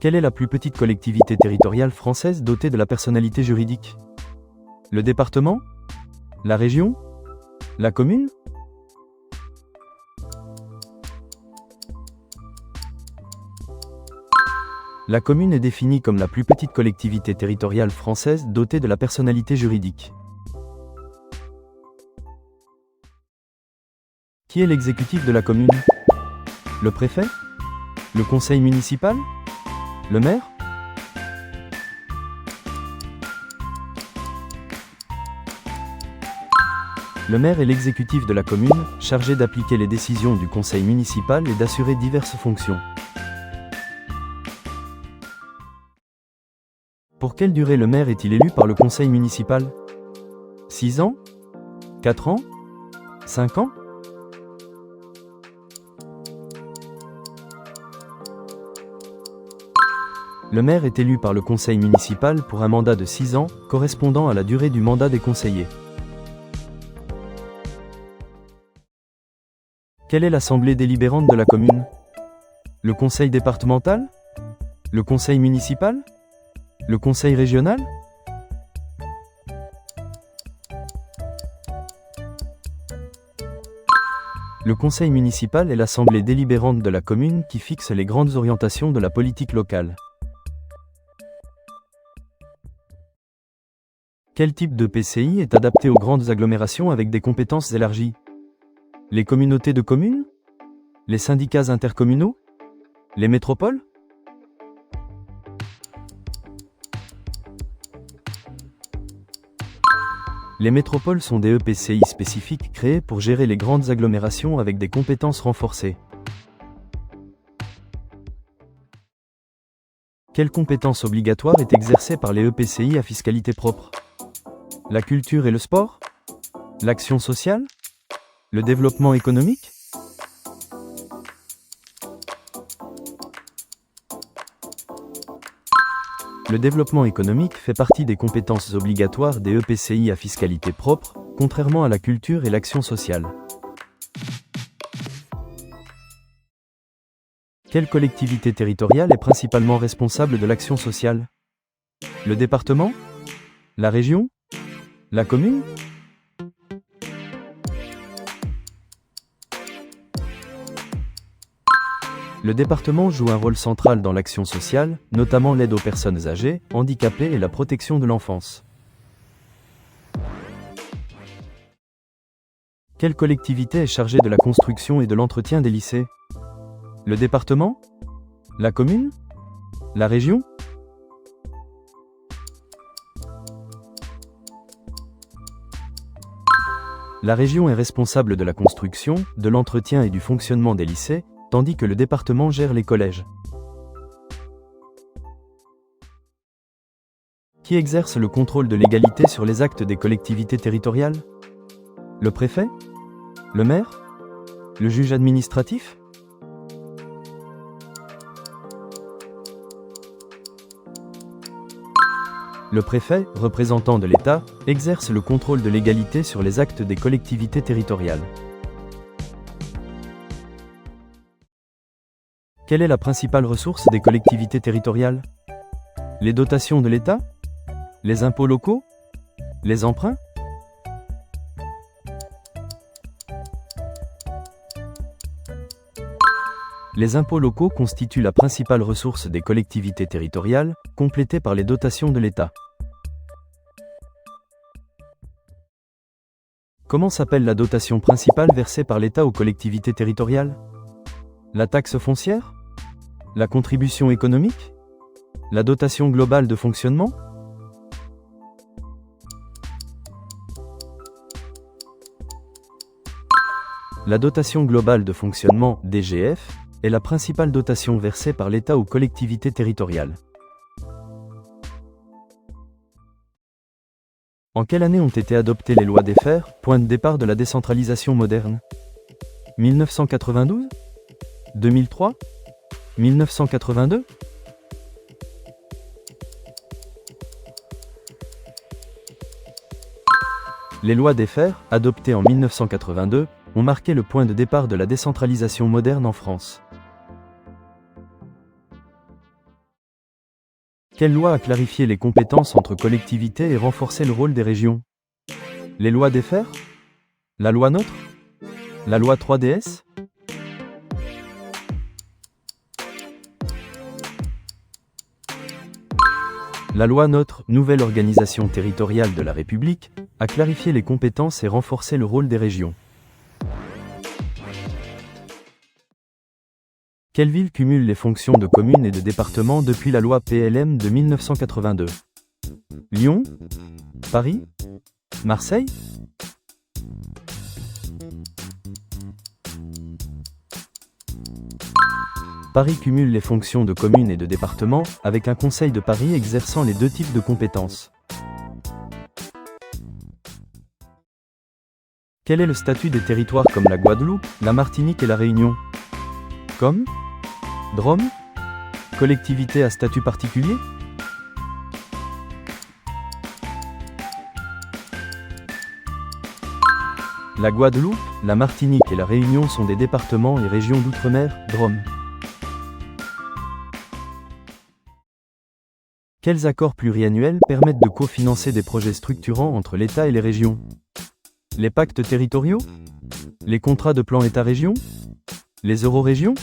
Quelle est la plus petite collectivité territoriale française dotée de la personnalité juridique? Le département? La région? La commune? La commune est définie comme la plus petite collectivité territoriale française dotée de la personnalité juridique. Qui est l'exécutif de la commune? Le préfet? Le conseil municipal? Le maire? Le maire est l'exécutif de la commune, chargé d'appliquer les décisions du conseil municipal et d'assurer diverses fonctions. Pour quelle durée le maire est-il élu par le conseil municipal? 6 ans? 4 ans? 5 ans? Le maire est élu par le conseil municipal pour un mandat de 6 ans, correspondant à la durée du mandat des conseillers. Quelle est l'assemblée délibérante de la commune? Le conseil départemental? Le conseil municipal? Le conseil régional? Le conseil municipal est l'assemblée délibérante de la commune qui fixe les grandes orientations de la politique locale. Quel type de PCI est adapté aux grandes agglomérations avec des compétences élargies? Les communautés de communes? Les syndicats intercommunaux? Les métropoles? Les métropoles sont des EPCI spécifiques créés pour gérer les grandes agglomérations avec des compétences renforcées. Quelle compétence obligatoire est exercée par les EPCI à fiscalité propre? La culture et le sport? L'action sociale? Le développement économique? Le développement économique fait partie des compétences obligatoires des EPCI à fiscalité propre, contrairement à la culture et l'action sociale. Quelle collectivité territoriale est principalement responsable de l'action sociale? Le département? La région? La commune? Le département joue un rôle central dans l'action sociale, notamment l'aide aux personnes âgées, handicapées et la protection de l'enfance. Quelle collectivité est chargée de la construction et de l'entretien des lycées? Le département? La commune? La région? La région est responsable de la construction, de l'entretien et du fonctionnement des lycées, tandis que le département gère les collèges. Qui exerce le contrôle de légalité sur les actes des collectivités territoriales? Le préfet? Le maire? Le juge administratif? Le préfet, représentant de l'État, exerce le contrôle de légalité sur les actes des collectivités territoriales. Quelle est la principale ressource des collectivités territoriales? Les dotations de l'État? Les impôts locaux? Les emprunts? Les impôts locaux constituent la principale ressource des collectivités territoriales, complétée par les dotations de l'État. Comment s'appelle la dotation principale versée par l'État aux collectivités territoriales? La taxe foncière? La contribution économique? La dotation globale de fonctionnement? La dotation globale de fonctionnement, DGF, est la principale dotation versée par l'État aux collectivités territoriales. En quelle année ont été adoptées les lois Defferre, point de départ de la décentralisation moderne? 1992? 2003? 1982? Les lois Defferre, adoptées en 1982, ont marqué le point de départ de la décentralisation moderne en France. Quelle loi a clarifié les compétences entre collectivités et renforcé le rôle des régions? Les lois Defferre? La loi NOTRe? La loi 3DS? La loi NOTRe, nouvelle organisation territoriale de la République, a clarifié les compétences et renforcé le rôle des régions. Quelle ville cumule les fonctions de commune et de département depuis la loi PLM de 1982? Lyon? Paris? Marseille? Paris cumule les fonctions de commune et de département, avec un conseil de Paris exerçant les deux types de compétences. Quel est le statut des territoires comme la Guadeloupe, la Martinique et la Réunion? Comme? Drôme? Collectivité à statut particulier? La Guadeloupe, la Martinique et la Réunion sont des départements et régions d'outre-mer, DROM. Quels accords pluriannuels permettent de cofinancer des projets structurants entre l'État et les régions? Les pactes territoriaux? Les contrats de plan État-région? Les eurorégions?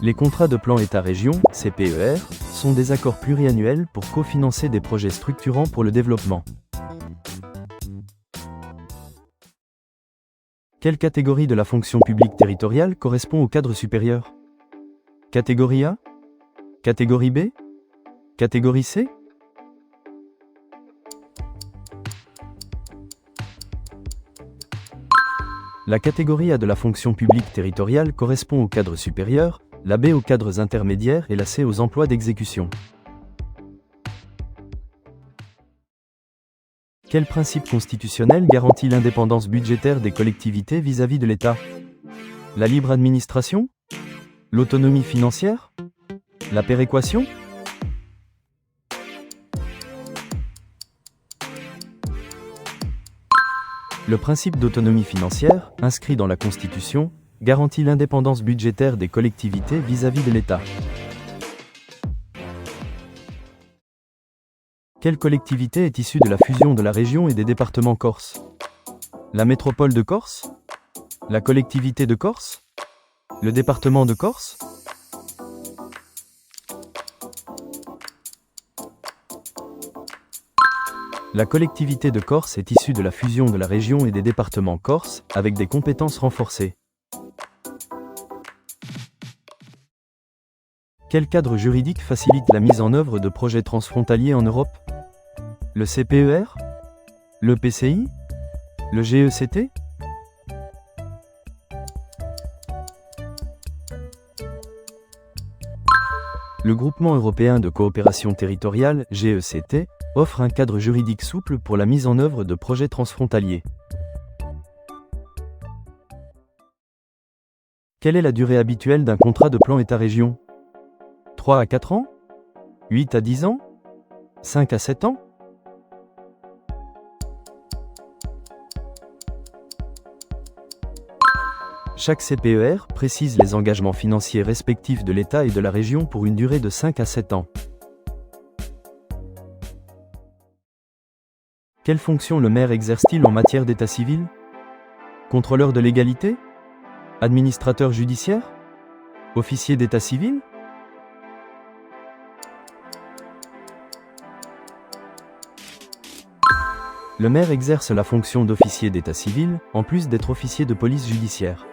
Les contrats de plan État-région, CPER, sont des accords pluriannuels pour cofinancer des projets structurants pour le développement. Quelle catégorie de la fonction publique territoriale correspond au cadre supérieur? Catégorie A? Catégorie B? Catégorie C? La catégorie A de la fonction publique territoriale correspond au cadre supérieur, la B aux cadres intermédiaires et la C aux emplois d'exécution. Quel principe constitutionnel garantit l'indépendance budgétaire des collectivités vis-à-vis de l'État? La libre administration? L'autonomie financière? La péréquation? Le principe d'autonomie financière, inscrit dans la Constitution, garantit l'indépendance budgétaire des collectivités vis-à-vis de l'État. Quelle collectivité est issue de la fusion de la région et des départements corses? La métropole de Corse? La collectivité de Corse? Le département de Corse? La collectivité de Corse est issue de la fusion de la région et des départements corses, avec des compétences renforcées. Quel cadre juridique facilite la mise en œuvre de projets transfrontaliers en Europe? Le CPER? Le PCI? Le GECT? Le Groupement européen de coopération territoriale, GECT, offre un cadre juridique souple pour la mise en œuvre de projets transfrontaliers. Quelle est la durée habituelle d'un contrat de plan État-région? 3 à 4 ans? 8 à 10 ans? 5 à 7 ans? Chaque CPER précise les engagements financiers respectifs de l'État et de la région pour une durée de 5 à 7 ans. Quelle fonction le maire exerce-t-il en matière d'état civil? Contrôleur de légalité? Administrateur judiciaire? Officier d'état civil? Le maire exerce la fonction d'officier d'état civil, en plus d'être officier de police judiciaire.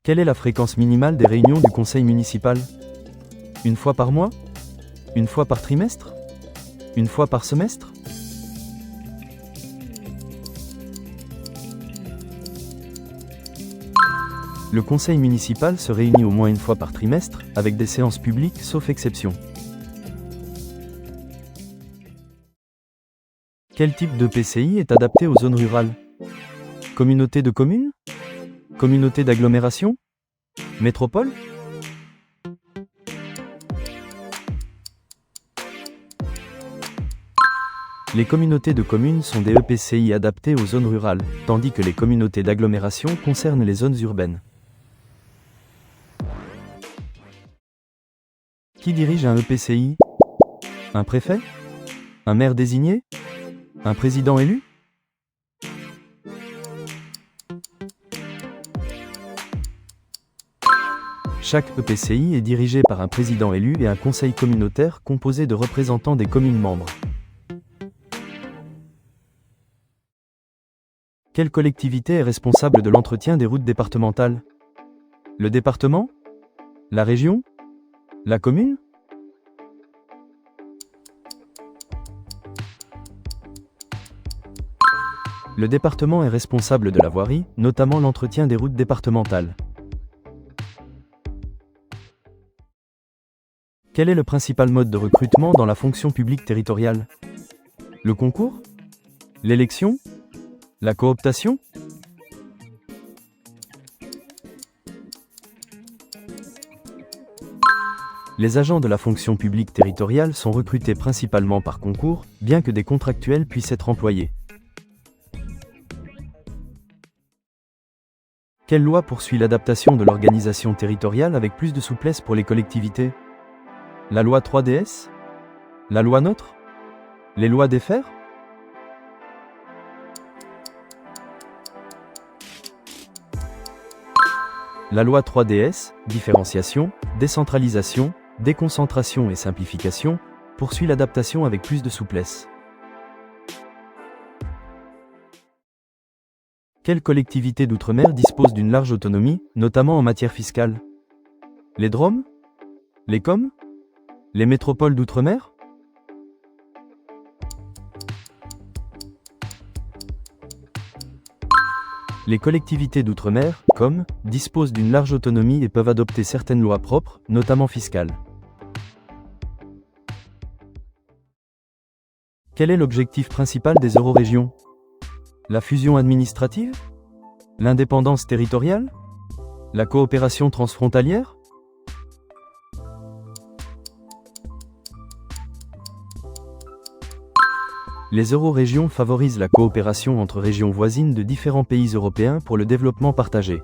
Quelle est la fréquence minimale des réunions du conseil municipal? Une fois par mois? Une fois par trimestre? Une fois par semestre? Le conseil municipal se réunit au moins une fois par trimestre, avec des séances publiques sauf exception. Quel type de PCI est adapté aux zones rurales? Communauté de communes? Communauté d'agglomération? Métropole? Les communautés de communes sont des EPCI adaptés aux zones rurales, tandis que les communautés d'agglomération concernent les zones urbaines. Qui dirige un EPCI? Un préfet? Un maire désigné? Un président élu? Chaque EPCI est dirigé par un président élu et un conseil communautaire composé de représentants des communes membres. Quelle collectivité est responsable de l'entretien des routes départementales? Le département? La région? La commune? Le département est responsable de la voirie, notamment l'entretien des routes départementales. Quel est le principal mode de recrutement dans la fonction publique territoriale? Le concours? L'élection? La cooptation? Les agents de la fonction publique territoriale sont recrutés principalement par concours, bien que des contractuels puissent être employés. Quelle loi poursuit l'adaptation de l'organisation territoriale avec plus de souplesse pour les collectivités? La loi 3DS? La loi NOTRe? Les lois DEFER? La loi 3DS, différenciation, décentralisation, déconcentration et simplification, poursuit l'adaptation avec plus de souplesse. Quelle collectivité d'outre-mer dispose d'une large autonomie, notamment en matière fiscale? Les DROM? Les COM? Les métropoles d'outre-mer? Les collectivités d'outre-mer, COM, disposent d'une large autonomie et peuvent adopter certaines lois propres, notamment fiscales. Quel est l'objectif principal des eurorégions? La fusion administrative? L'indépendance territoriale? La coopération transfrontalière? Les eurorégions favorisent la coopération entre régions voisines de différents pays européens pour le développement partagé.